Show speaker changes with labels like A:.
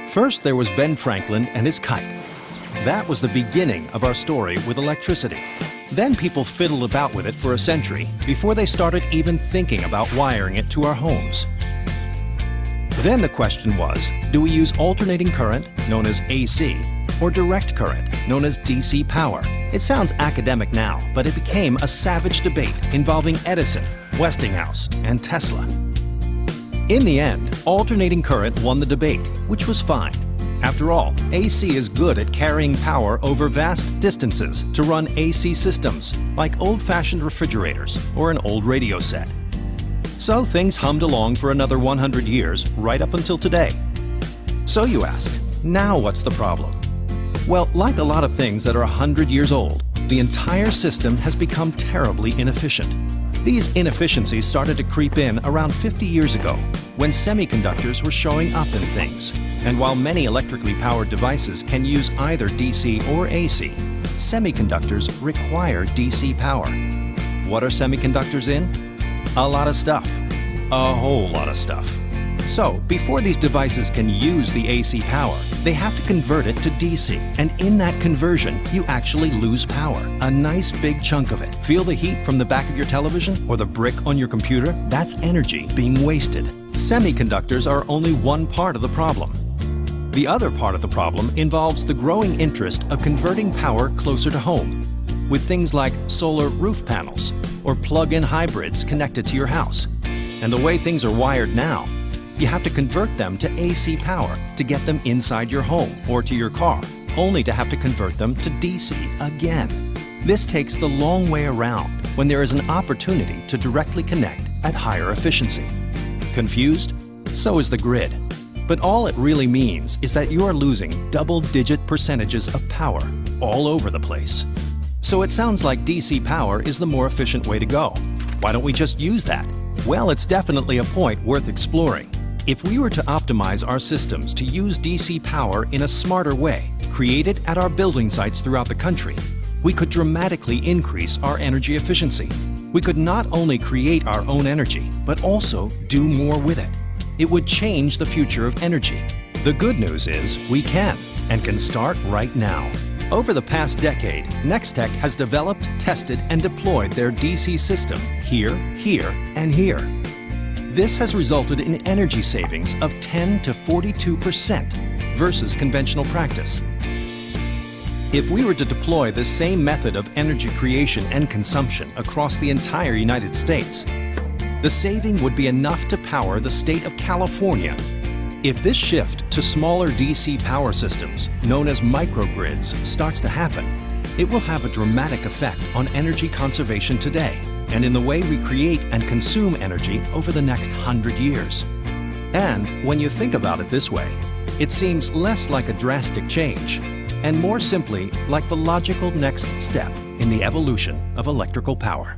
A: First, there was Ben Franklin and his kite. That was the beginning of our story with electricity. Then people fiddled about with it for a century before they started even thinking about wiring it to our homes. Then the question was, do we use alternating current, known as AC, or direct current, known as DC power? It sounds academic now, but it became a savage debate involving Edison, Westinghouse, and Tesla. In the end, alternating current won the debate, which was fine. After all, AC is good at carrying power over vast distances to run AC systems, like old-fashioned refrigerators or an old radio set. So things hummed along for another 100 years, right up until today. So you ask, now what's the problem? Well, like a lot of things that are 100 years old, the entire system has become terribly inefficient. These inefficiencies started to creep in around 50 years ago, when semiconductors were showing up in things. And while many electrically powered devices can use either DC or AC, semiconductors require DC power. What are semiconductors in? A lot of stuff. A whole lot of stuff. So, before these devices can use the AC power, they have to convert it to DC. And in that conversion, you actually lose power. A nice big chunk of it. Feel the heat from the back of your television or the brick on your computer? That's energy being wasted. Semiconductors are only one part of the problem. The other part of the problem involves the growing interest of converting power closer to home, with things like solar roof panels or plug-in hybrids connected to your house. And the way things are wired now, you have to convert them to AC power to get them inside your home or to your car, only to have to convert them to DC again. This takes the long way around when there is an opportunity to directly connect at higher efficiency. Confused? So is the grid. But all it really means is that you are losing double-digit percentages of power all over the place. So it sounds like DC power is the more efficient way to go. Why don't we just use that? Well, it's definitely a point worth exploring. If we were to optimize our systems to use DC power in a smarter way, created at our building sites throughout the country, we could dramatically increase our energy efficiency. We could not only create our own energy, but also do more with it. It would change the future of energy. The good news is we can, and can start right now. Over the past decade, Nextech has developed, tested, and deployed their DC system here, here, and here. This has resulted in energy savings of 10 to 42% versus conventional practice. If we were to deploy this same method of energy creation and consumption across the entire United States, the saving would be enough to power the state of California. If this shift to smaller DC power systems, known as microgrids, starts to happen, it will have a dramatic effect on energy conservation today and in the way we create and consume energy over the next 100 years. And when you think about it this way, it seems less like a drastic change and more simply like the logical next step in the evolution of electrical power.